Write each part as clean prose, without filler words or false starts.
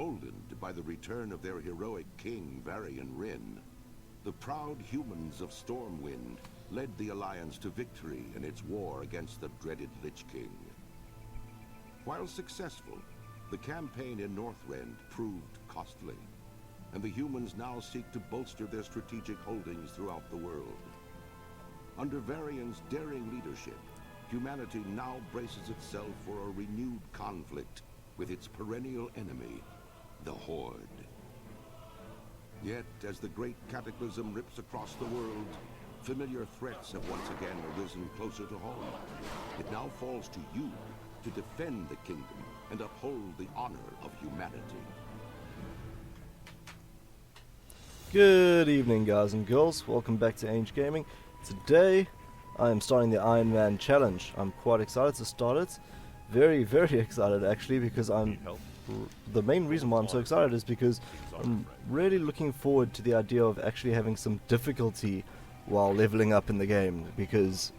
emboldened by the return of their heroic king, Varian Wrynn, the proud humans of Stormwind led the Alliance to victory in its war against the dreaded Lich King. While successful, the campaign in Northrend proved costly, and the humans now seek to bolster their strategic holdings throughout the world. Under Varian's daring leadership, humanity now braces itself for a renewed conflict with its perennial enemy, the Horde. Yet, as the great cataclysm rips across the world, familiar threats have once again arisen closer to home. It now falls to you to defend the kingdom and uphold the honor of humanity. Good evening, guys and girls. Welcome back to Ainge Gaming. Today, I am starting the Ironman challenge. I'm quite excited to start it. Very, very excited actually, because the main reason why I'm so excited is because I'm really looking forward to the idea of actually having some difficulty while leveling up in the game, because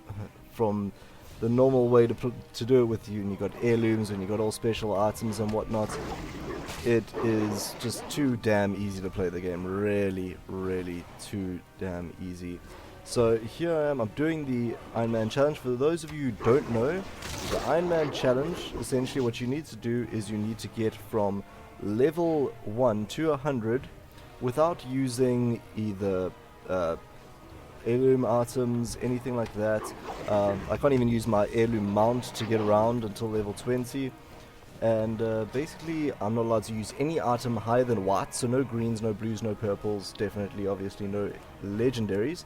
from the normal way to do it with you got heirlooms and you got all special items and whatnot, it is just too damn easy to play the game. Really, really too damn easy. So here I am, I'm doing the Ironman challenge. For those of you who don't know, the Ironman challenge, essentially what you need to do is you need to get from level 1 to 100 without using either heirloom items, anything like that. I can't even use my heirloom mount to get around until level 20. And basically I'm not allowed to use any item higher than white, so no greens, no blues, no purples, definitely obviously no legendaries.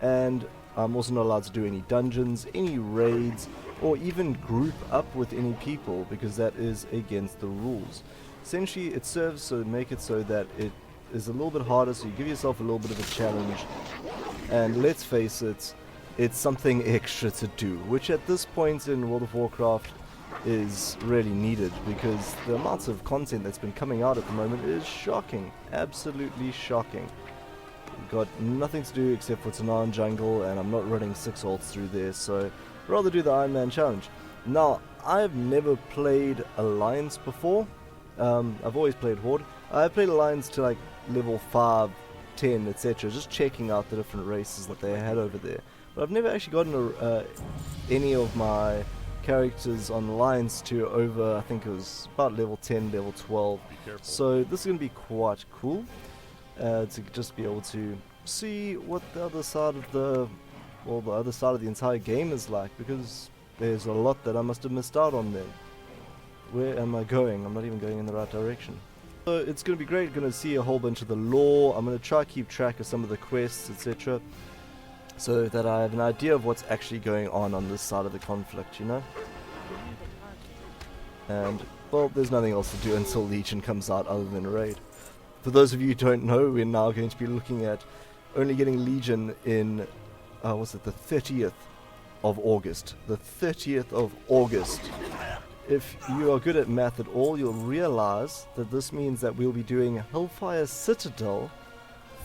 And I'm also not allowed to do any dungeons, any raids, or even group up with any people, because that is against the rules. Essentially it serves to make it so that it is a little bit harder, so you give yourself a little bit of a challenge. And let's face it, it's something extra to do, which at this point in World of Warcraft is really needed, because the amounts of content that's been coming out at the moment is shocking, absolutely shocking. Got nothing to do except for Tanaan jungle, and I'm not running 6 ults through there, so I'd rather do the Ironman challenge. Now, I've never played Alliance before. I've always played Horde. I've played Alliance to like level 5, 10, etc., just checking out the different races that they had over there. But I've never actually gotten any of my characters on Alliance to over, I think it was about level 10, level 12. So this is going to be quite cool. To just be able to see what the other side of the entire game is like, because there's a lot that I must have missed out on then. Where am I going? I'm not even going in the right direction. So it's going to be great, going to see a whole bunch of the lore. I'm going to try to keep track of some of the quests, etc., so that I have an idea of what's actually going on this side of the conflict, you know? And, well, there's nothing else to do until Legion comes out other than a raid. For those of you who don't know, we're now going to be looking at only getting Legion in, the 30th of August. The 30th of August. If you are good at math at all, you'll realize that this means that we'll be doing Hellfire Citadel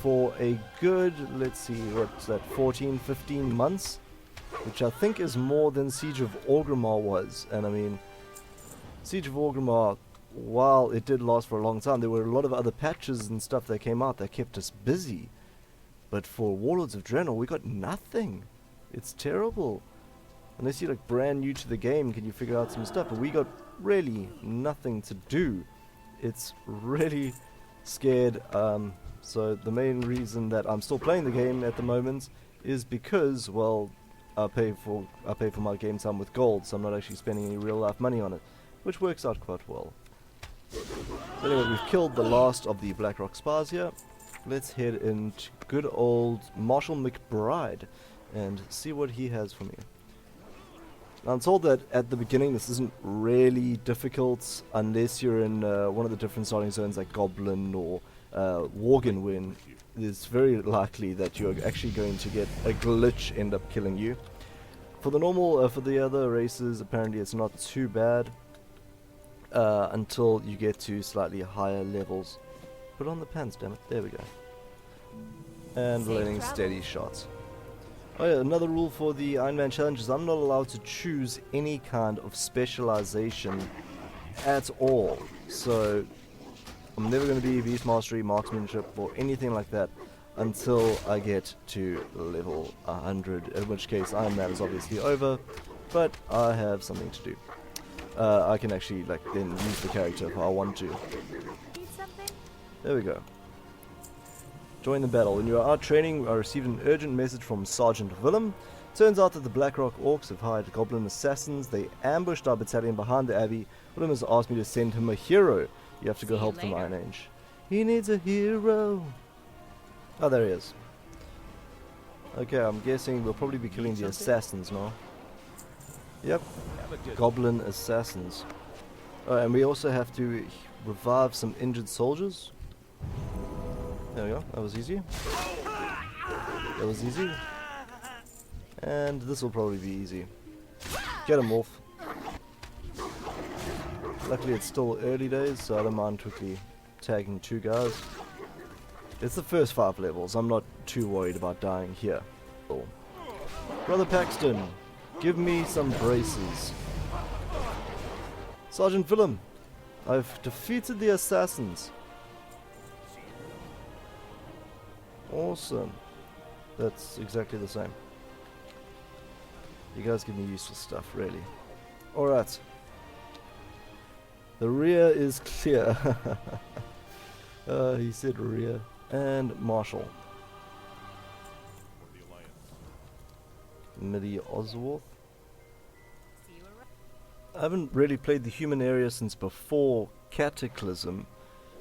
for a good, let's see, what's that, 14, 15 months? Which I think is more than Siege of Orgrimmar was. And I mean, Siege of Orgrimmar, while it did last for a long time, there were a lot of other patches and stuff that came out that kept us busy. But for Warlords of Draenor, we got nothing. It's terrible. Unless you're like brand new to the game, can you figure out some stuff? But we got really nothing to do. It's really scared. So the main reason that I'm still playing the game at the moment is because, well, I pay for my game time with gold, so I'm not actually spending any real life money on it, which works out quite well. So anyway, we've killed the last of the Blackrock Spars here. Let's head into good old Marshall McBride and see what he has for me. Now I'm told that at the beginning this isn't really difficult unless you're in one of the different starting zones like Goblin or Worgen, when it's very likely that you're actually going to get a glitch end up killing you. For the normal, for the other races, apparently it's not too bad. Until you get to slightly higher levels. Put on the pants, damn it. There we go. And we're letting steady shots. Oh yeah, another rule for the Ironman challenge is I'm not allowed to choose any kind of specialization at all. So I'm never going to be beast mastery, marksmanship, or anything like that until I get to level 100, in which case Ironman is obviously over, but I have something to do. I can actually then use the character if I want to. There we go. Join the battle. When you are out training, I received an urgent message from Sergeant Willem. Turns out that the Blackrock Orcs have hired goblin assassins. They ambushed our battalion behind the abbey. Willem has asked me to send him a hero. You have to go help them, Iron Age. He needs a hero. Oh, there he is. Okay, I'm guessing we'll probably be killing the assassins now. Yep, goblin assassins. Oh, and we also have to revive some injured soldiers. There we go, that was easy. That was easy. And this will probably be easy. Get him, Wolf. Luckily it's still early days, so I don't mind quickly tagging 2 guys. It's the first 5 levels, I'm not too worried about dying here. Cool. Brother Paxton, give me some braces. Sergeant Willem, I've defeated the assassins. Awesome. That's exactly the same. You guys give me useful stuff, really. Alright. The rear is clear. He said rear. And Marshall. Midi Osworth. I haven't really played the human area since before Cataclysm.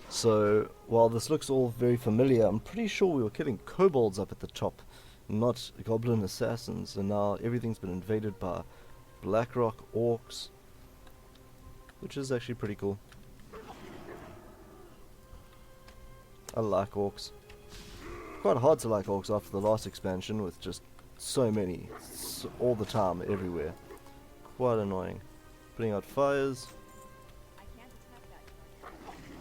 So, while this looks all very familiar, I'm pretty sure we were killing kobolds up at the top, not goblin assassins, and now everything's been invaded by Blackrock Orcs, which is actually pretty cool. I like orcs. Quite hard to like orcs after the last expansion with just so many, all the time, everywhere. Quite annoying. Putting out fires.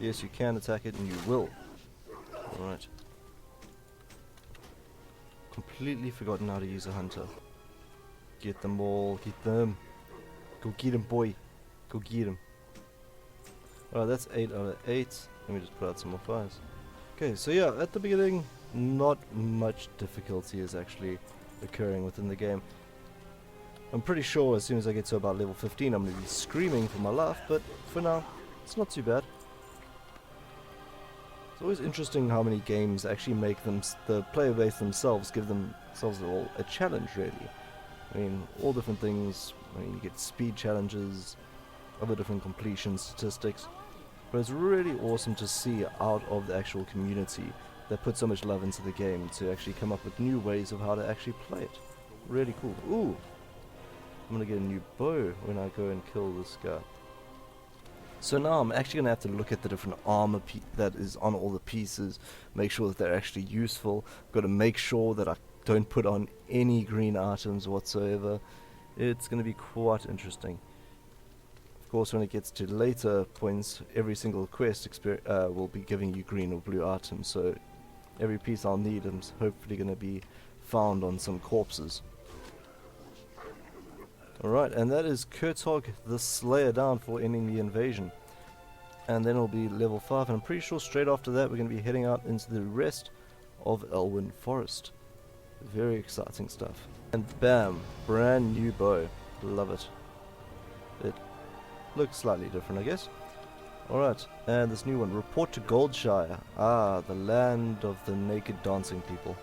Yes, you can attack it, and you will. Alright. Completely forgotten how to use a hunter. Get them all. Get them. Go get him, boy. Go get him. Alright, that's 8 out of 8. Let me just put out some more fires. Okay, so yeah, at the beginning, not much difficulty is actually occurring within the game. I'm pretty sure as soon as I get to about level 15, I'm going to be screaming for my life, but for now, it's not too bad. It's always interesting how many games actually make the player base themselves give themselves all a challenge, really. I mean, all different things. I mean, you get speed challenges, other different completion statistics. But it's really awesome to see out of the actual community that put so much love into the game to actually come up with new ways of how to actually play it. Really cool. Ooh! I'm gonna get a new bow when I go and kill this guy. So now I'm actually going to have to look at the different armor that is on all the pieces, make sure that they're actually useful. I've got to make sure that I don't put on any green items whatsoever. It's going to be quite interesting. Of course, when it gets to later points, every single quest will be giving you green or blue items, so every piece I'll need is hopefully going to be found on some corpses. Alright, and that is Kurtog the Slayer down for ending the invasion. And then it'll be level 5, and I'm pretty sure straight after that we're going to be heading out into the rest of Elwyn Forest. Very exciting stuff. And bam, brand new bow. Love it. It looks slightly different, I guess. Alright, and this new one. Report to Goldshire. Ah, the land of the naked dancing people.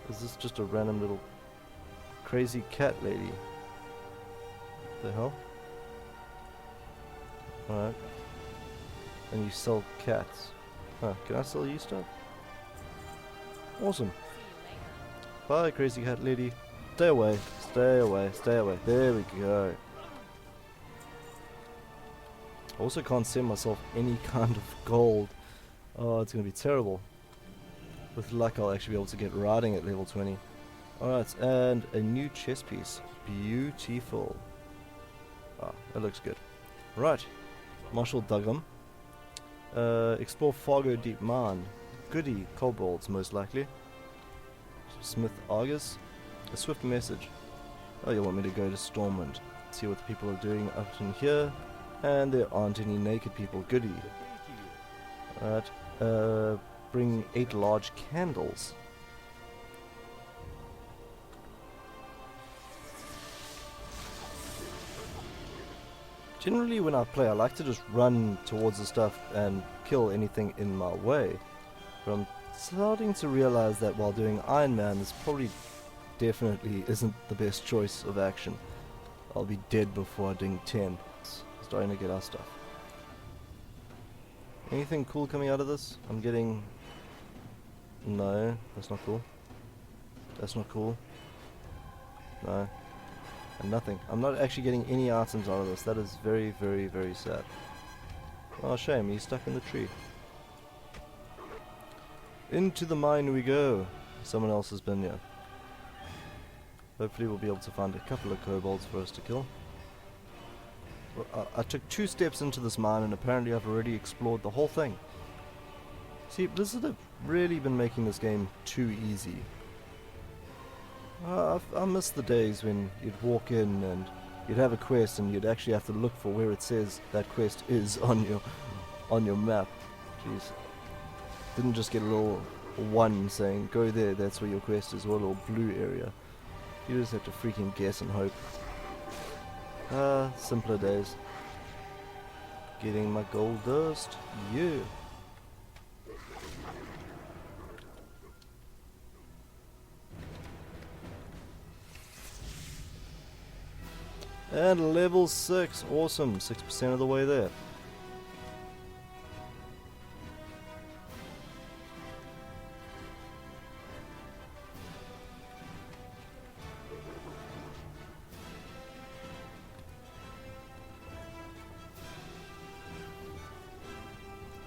Is this just a random little crazy cat lady? The hell? Alright. And you sell cats. Huh, can I sell you stuff? Awesome. Bye, crazy cat lady. Stay away, stay away, stay away. There we go. Also can't send myself any kind of gold. Oh, it's gonna be terrible. With luck I'll actually be able to get riding at level 20. Alright, and a new chess piece. Beautiful. Ah, that looks good. Right. Marshall Duggan. Explore Fargo Deep Mine. Goody, kobolds most likely. Smith Argus. A swift message. Oh, you want me to go to Stormwind. See what the people are doing up in here. And there aren't any naked people. Goody. Alright. Bring 8 large candles. Generally when I play, I like to just run towards the stuff and kill anything in my way. But I'm starting to realize that while doing Ironman, this probably definitely isn't the best choice of action. I'll be dead before doing 10. Starting to get our stuff. Anything cool coming out of this? I'm getting... No, that's not cool. That's not cool. No. And nothing. I'm not actually getting any items out of this. That is very, very, very sad. Oh, shame. He's stuck in the tree. Into the mine we go. Someone else has been here. Hopefully we'll be able to find a couple of kobolds for us to kill. Well, I took 2 steps into this mine and apparently I've already explored the whole thing. See, Blizzard have really been making this game too easy. I miss the days when you'd walk in and you'd have a quest and you'd actually have to look for where it says that quest is on your map. Jeez. Didn't just get a little 1 saying go there, that's where your quest is, or a little blue area. You just have to freaking guess and hope. Simpler days. Getting my gold dust. Yeah. And level 6. Awesome. 6% of the way there.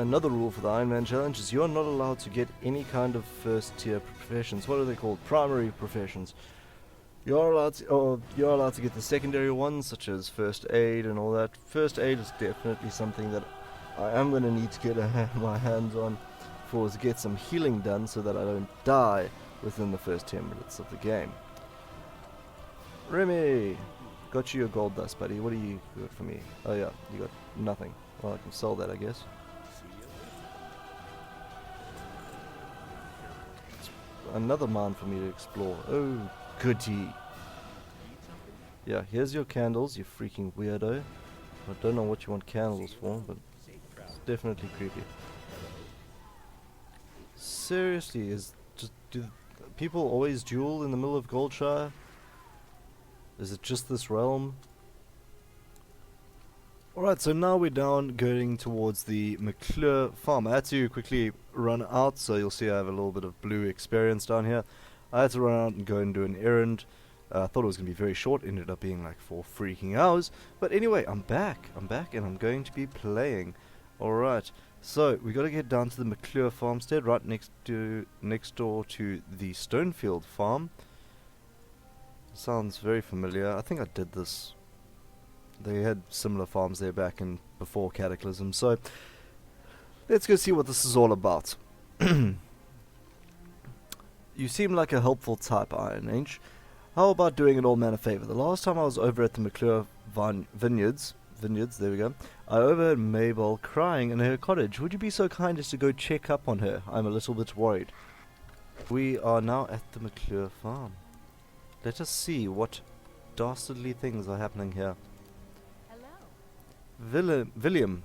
Another rule for the Ironman challenge is you're not allowed to get any kind of first tier professions. What are they called? Primary professions. You're allowed to get the secondary ones such as first aid and all that. First aid is definitely something that I am going to need to get my hands on to get some healing done so that I don't die within the first 10 minutes of the game. Remy! Got you your gold dust, buddy. What do you got for me? Oh yeah, you got nothing. Well, I can sell that, I guess. Another mine for me to explore. Oh, goody. Yeah, here's your candles, you freaking weirdo. I don't know what you want candles for, but it's definitely creepy. Seriously, do people always duel in the middle of Goldshire? Is it just this realm? Alright, so now we're down going towards the McClure farm. I had to quickly run out, so you'll see I have a little bit of blue experience down here. I had to run out and go and do an errand. I thought it was going to be very short, ended up being like 4 freaking hours. But anyway, I'm back and I'm going to be playing. Alright, so we got to get down to the McClure farmstead, right next door to the Stonefield farm. Sounds very familiar. I think I did this. They had similar farms there back in before Cataclysm, so let's go see what this is all about. You seem like a helpful type, Iron Age. How about doing an old man a favor? The last time I was over at the McClure vineyards, there we go, I overheard Mabel crying in her cottage. Would you be so kind as to go check up on her? I'm a little bit worried. We are now at the McClure farm. Let us see what dastardly things are happening here. William,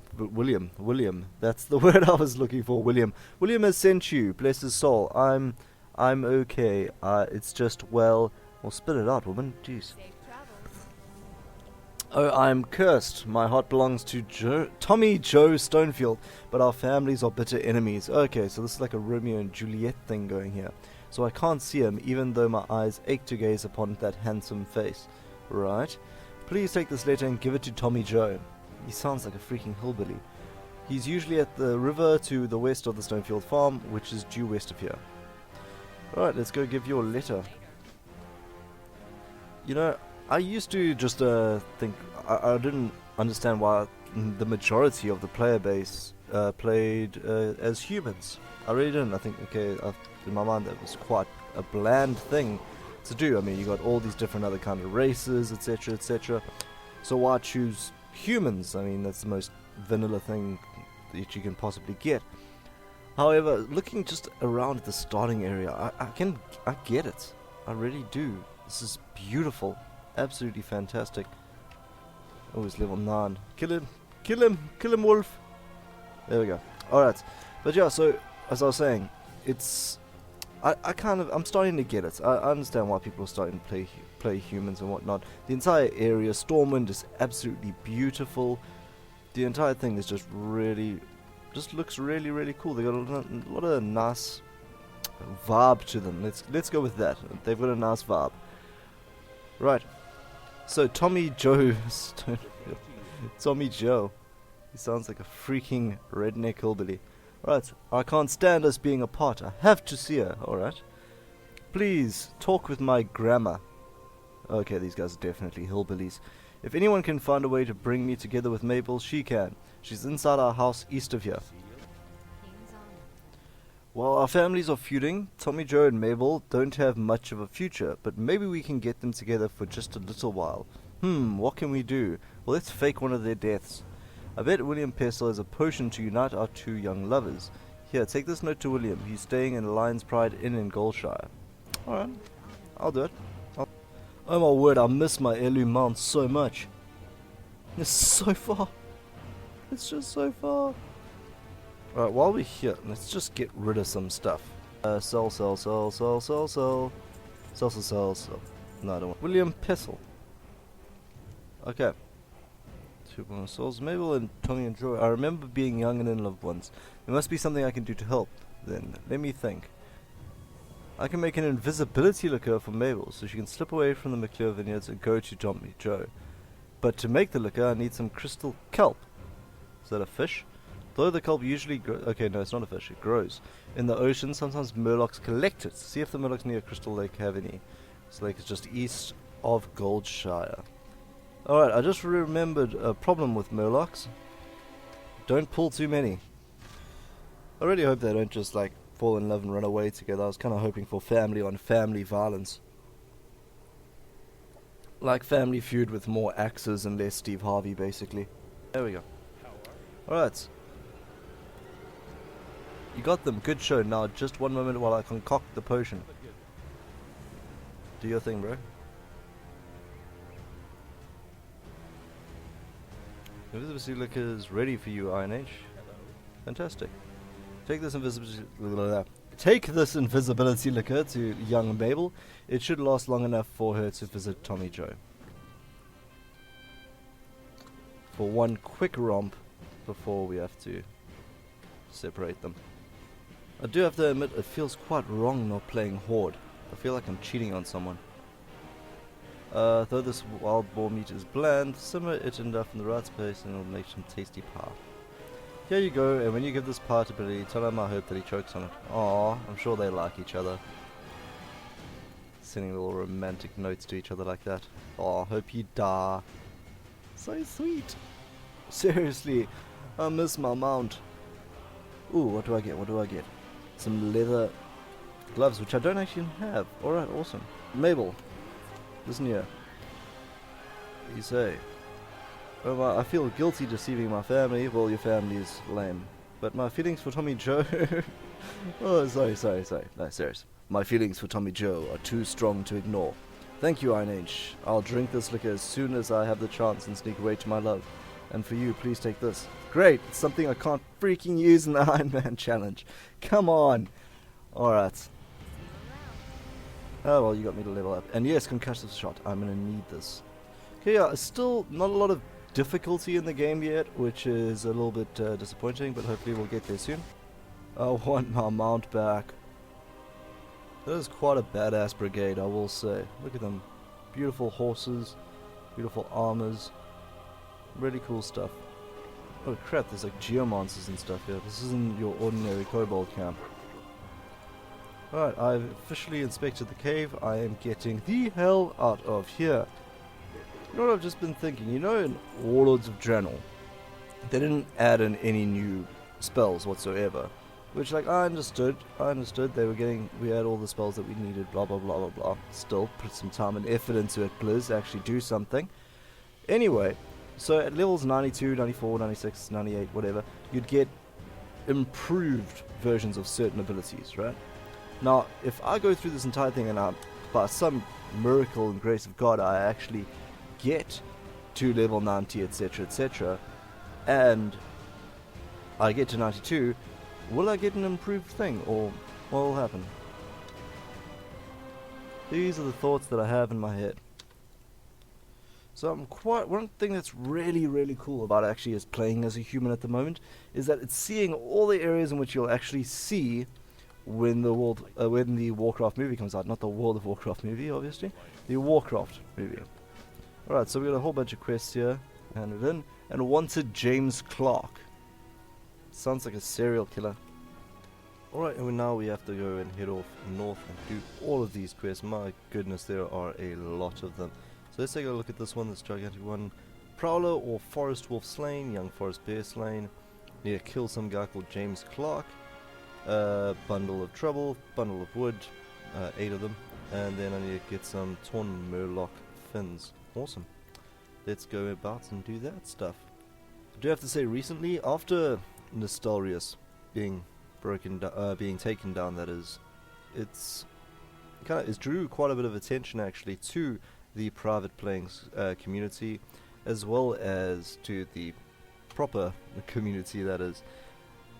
that's the word I was looking for, William. William has sent you, bless his soul. I'm okay, it's just, well, spit it out, woman, jeez. Oh, I'm cursed. My heart belongs to Tommy Joe Stonefield, but our families are bitter enemies. Okay, so this is like a Romeo and Juliet thing going here. So I can't see him, even though my eyes ache to gaze upon that handsome face. Right. Please take this letter and give it to Tommy Joe. He sounds like a freaking hillbilly. He's usually at the river to the west of the Stonefield farm, which is due west of here. Alright, let's go give your letter. You know, I used to just think... I didn't understand why the majority of the player base played as humans. I really didn't. I think, okay, in my mind that was quite a bland thing to do. I mean, you got all these different other kind of races, etc., etc. So why choose humans. I mean, that's the most vanilla thing that you can possibly get. However, looking just around at the starting area, I get it. I really do. This is beautiful. Absolutely fantastic. Oh, he's level 9. Kill him! Kill him! Kill him, wolf! There we go. Alright. But yeah, so, as I was saying, it's... I'm starting to get it. I understand why people are starting to play humans and whatnot. The entire area, Stormwind, is absolutely beautiful. The entire thing is just looks really, really cool. They got a lot of nice vibe to them. Let's go with that. They've got a nice vibe. Right. So Tommy Joe, Tommy Joe. He sounds like a freaking redneck hillbilly. Right. I can't stand us being apart. I have to see her. All right. Please talk with my grandma. Okay, these guys are definitely hillbillies. If anyone can find a way to bring me together with Mabel, she can. She's inside our house east of here. While our families are feuding, Tommy Joe and Mabel don't have much of a future, but maybe we can get them together for just a little while. What can we do? Well, let's fake one of their deaths. I bet William Pestle has a potion to unite our two young lovers. Here, take this note to William. He's staying in Lion's Pride Inn in Goldshire. Alright, I'll do it. Oh my word, I miss my heirloom mount so much. It's so far. It's just so far. Alright, while we're here, let's just get rid of some stuff. Sell. Sell. No, I don't want. William Pestle. Okay. 2 more souls. Mabel and Tommy and Joy. I remember being young and in love once. There must be something I can do to help. Then, let me think. I can make an invisibility liqueur for Mabel, so she can slip away from the McClure vineyards and go to Tommy Joe. But to make the liquor, I need some crystal kelp. Is that a fish? Though the kelp usually grows... Okay, no, it's not a fish. It grows. In the ocean, sometimes murlocs collect it. See if the murlocs near Crystal Lake have any. This lake is just east of Goldshire. Alright, I just remembered a problem with murlocs. Don't pull too many. I really hope they don't just, like, fall in love and run away together. I was kind of hoping for family on family violence. Like Family Feud with more axes and less Steve Harvey, basically. There we go. Alright. You got them. Good show. Now, just one moment while I concoct the potion. Do your thing, bro. Invisibility liquor is ready for you, Iron H. Fantastic. Take this invisibility liquor to young Mabel. It should last long enough for her to visit Tommy Joe. For one quick romp before we have to separate them. I do have to admit, it feels quite wrong not playing Horde. I feel like I'm cheating on someone. Though this wild boar meat is bland, simmer it enough in the right space and it'll make some tasty pie. Here you go, and when you give this pie to Billy, tell him I hope that he chokes on it. Aww, I'm sure they like each other. Sending little romantic notes to each other like that. Aw, hope you die. So sweet. Seriously, I miss my mount. Ooh, what do I get? What do I get? Some leather gloves, which I don't actually have. Alright, awesome. Mabel, listen here. What do you say? Oh, I feel guilty deceiving my family. Well, your family is lame. But my feelings for Tommy Joe... oh, sorry. No, serious. My feelings for Tommy Joe are too strong to ignore. Thank you, Iron Age. I'll drink this liquor as soon as I have the chance and sneak away to my love. And for you, please take this. Great! It's something I can't freaking use in the Ironman challenge. Come on! Alright. Oh, well, you got me to level up. And yes, concussive shot. I'm gonna need this. Okay, yeah, still not a lot of difficulty in the game yet, which is a little bit disappointing, but hopefully we'll get there soon. I want my mount back. That is quite a badass brigade, I will say. Look at them. Beautiful horses, beautiful armors, really cool stuff. Oh crap, there's like geomonsters and stuff here. This isn't your ordinary kobold camp. Alright, I've officially inspected the cave. I am getting the hell out of here. You know what I've just been thinking? You know, in Warlords of Draenor, they didn't add in any new spells whatsoever. Which, like, I understood. We had all the spells that we needed, blah, blah, blah, blah, blah. Still, put some time and effort into it, Blizz, actually do something. Anyway, So at levels 92, 94, 96, 98, whatever, you'd get improved versions of certain abilities, right? Now, if I go through this entire thing and by some miracle and grace of God, I actually get to level 90, etc., etc., and I get to 92, will I get an improved thing, or what will happen? These are the thoughts that I have in my head. So one thing that's really, really cool about actually is playing as a human at the moment is that it's seeing all the areas in which you'll actually see when the Warcraft movie comes out. Not the World of Warcraft movie, obviously. The Warcraft movie. Alright, so we got a whole bunch of quests here. Handed in. And wanted James Clark. Sounds like a serial killer. Alright, and now we have to go and head off north and do all of these quests. My goodness, there are a lot of them. So let's take a look at this one, this gigantic one. Prowler or Forest Wolf slain, Young Forest Bear slain. Need to kill some guy called James Clark. Bundle of trouble, bundle of wood, 8 of them. And then I need to get some torn murloc fins. Awesome. Let's go about and do that stuff. I do have to say, recently, after Nostalrius being taken down, that is, it's drew quite a bit of attention actually to the private playing community, as well as to the proper community, that is.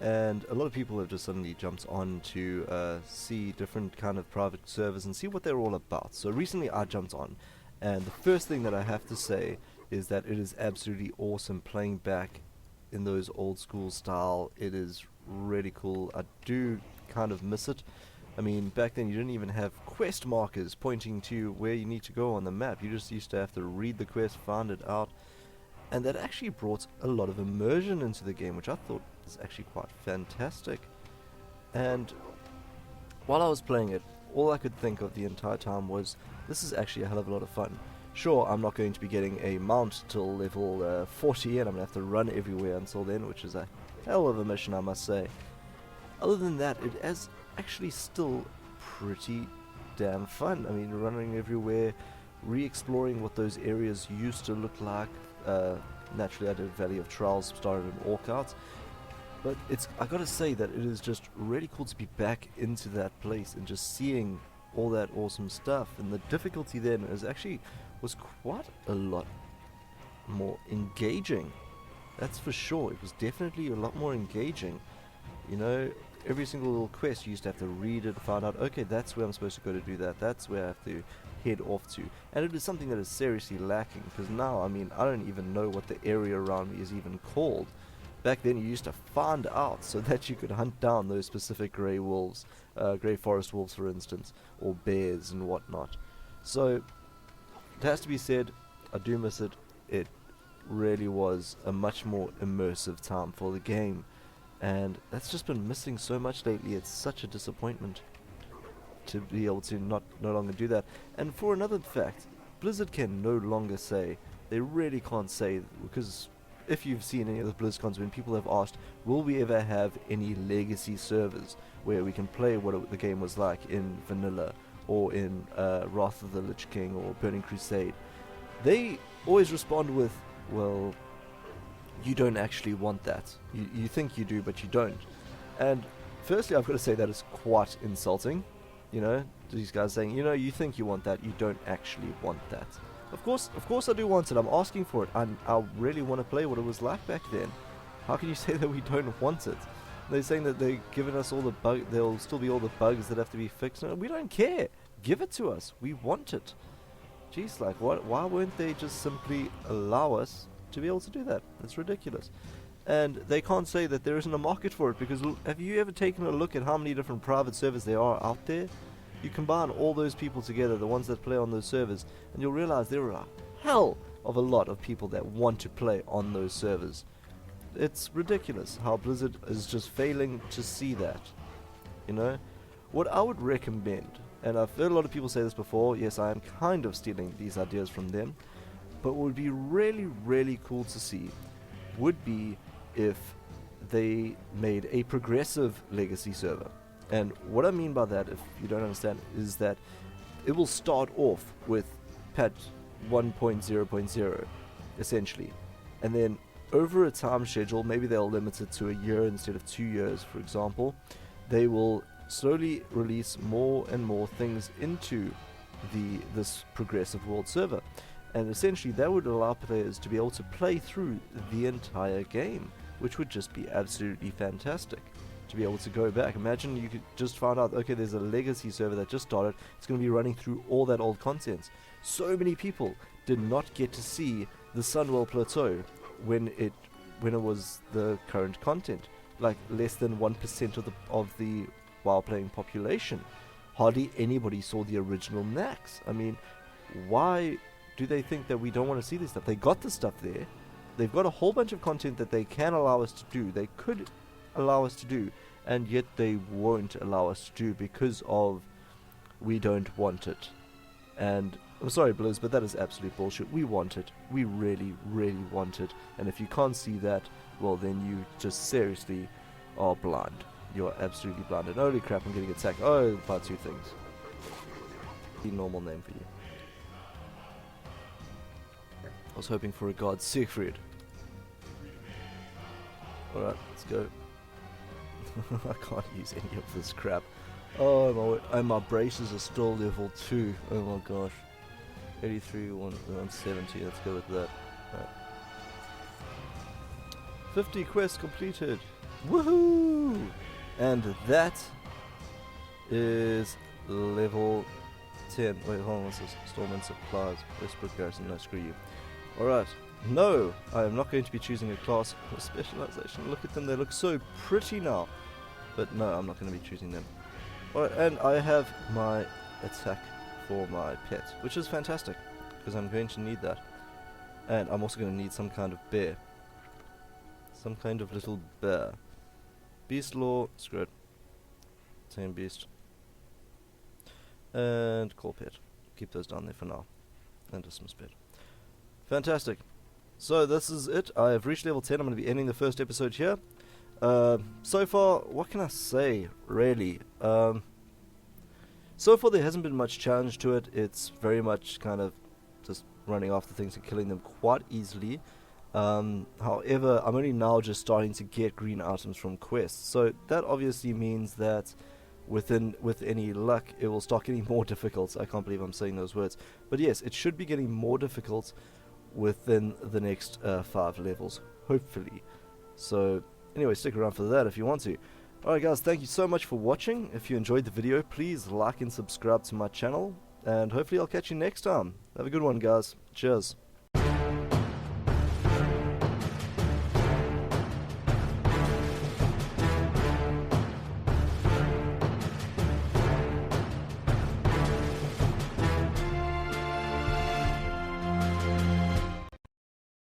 And a lot of people have just suddenly jumped on to see different kind of private servers and see what they're all about. So recently I jumped on, and the first thing that I have to say is that it is absolutely awesome playing back in those old school style. It is really cool. I do kind of miss it. I mean, back then you didn't even have quest markers pointing to where you need to go on the map. You just used to have to read the quest, find it out, and that actually brought a lot of immersion into the game, which I thought was actually quite fantastic. And while I was playing it, all I could think of the entire time was, this is actually a hell of a lot of fun. Sure, I'm not going to be getting a mount till level 40, and I'm going to have to run everywhere until then, which is a hell of a mission, I must say. Other than that, it is actually still pretty damn fun. I mean, running everywhere, re-exploring what those areas used to look like. Naturally, I did Valley of Trials, started in Orchards, but I gotta say that it is just really cool to be back into that place and just seeing all that awesome stuff. And the difficulty then was quite a lot more engaging. That's for sure. It was definitely a lot more engaging. You know, every single little quest you used to have to read it, find out, okay, that's where I'm supposed to go to do that, that's where I have to head off to. And it is something that is seriously lacking, because now, I mean, I don't even know what the area around me is even called. Back then you used to find out so that you could hunt down those specific grey wolves, grey forest wolves for instance, or bears and whatnot. So it has to be said, I do miss it. It really was a much more immersive time for the game, and that's just been missing so much lately. It's such a disappointment to be able to no longer do that. And for another fact, Blizzard can no longer say, they really can't say, because if you've seen any of the BlizzCons, when people have asked, will we ever have any legacy servers where we can play what the game was like in vanilla, or in Wrath of the Lich King, or Burning Crusade, they always respond with, well, you don't actually want that. You think you do, but you don't. And firstly, I've got to say that is quite insulting. You know, these guys saying, you know, you think you want that, you don't actually want that. Of course I do want it. I'm asking for it. I really want to play what it was like back then. How can you say that we don't want it? They're saying that they're giving us all the bugs. There'll still be all the bugs that have to be fixed. No, we don't care. Give it to us. We want it. Jeez, like, why won't they just simply allow us to be able to do that? It's ridiculous. And they can't say that there isn't a market for it, because have you ever taken a look at how many different private servers there are out there? You combine all those people together, the ones that play on those servers, and you'll realize there are a hell of a lot of people that want to play on those servers. It's ridiculous how Blizzard is just failing to see that. You know? What I would recommend, and I've heard a lot of people say this before, yes, I am kind of stealing these ideas from them, but what would be really, really cool to see would be if they made a progressive legacy server. And what I mean by that, if you don't understand, is that it will start off with patch 1.0.0, essentially. and then over a time schedule, maybe they'll limit it to a year instead of 2 years, for example, they will slowly release more and more things into this progressive world server. And essentially that would allow players to be able to play through the entire game, which would just be absolutely fantastic. To be able to go back, imagine you could just find out, okay, there's a legacy server that just started, it's going to be running through all that old content. So many people did not get to see the Sunwell Plateau when it was the current content. Like less than 1% of the WoW playing population. Hardly anybody saw the original Nax. I mean, why do they think that we don't want to see this stuff? They got the stuff there. They've got a whole bunch of content that they can allow us to do. They could allow us to do, and yet they won't allow us to do because of we don't want it. And I'm sorry, Blizz, but that is absolute bullshit. We want it. We really, really want it. And if you can't see that, well, then you just seriously are blind. You're absolutely blind. And holy crap, I'm getting attacked. Oh, by 2 things. The normal name for you. I was hoping for a god Siegfried. Alright, let's go. I can't use any of this crap. Oh, my braces are still level 2. Oh my gosh. 83, 170. Let's go with that. Right. 50 quests completed. Woohoo! And that is level 10. Wait, hold on. What's this? Storm and supplies. Westbrook Garrison. No, screw you. Alright. No, I am not going to be choosing a class or specialization. Look at them. They look so pretty now. But no, I'm not going to be choosing them. Alright, and I have my attack for my pet, which is fantastic, because I'm going to need that. And I'm also going to need some kind of bear. Some kind of little bear. Beast Law, screw it. Tame Beast. And Core Pet. Keep those down there for now. And Dismiss Pet. Fantastic. So this is it. I have reached level 10. I'm going to be ending the first episode here. So far, what can I say, really? So far there hasn't been much challenge to it. It's very much kind of just running after things and killing them quite easily. However, I'm only now just starting to get green items from quests. So that obviously means that with any luck, it will start getting more difficult. I can't believe I'm saying those words. But yes, it should be getting more difficult within the next 5 levels, hopefully. So anyway, stick around for that if you want to. Alright guys, thank you so much for watching. If you enjoyed the video, please like and subscribe to my channel. And hopefully I'll catch you next time. Have a good one, guys. Cheers.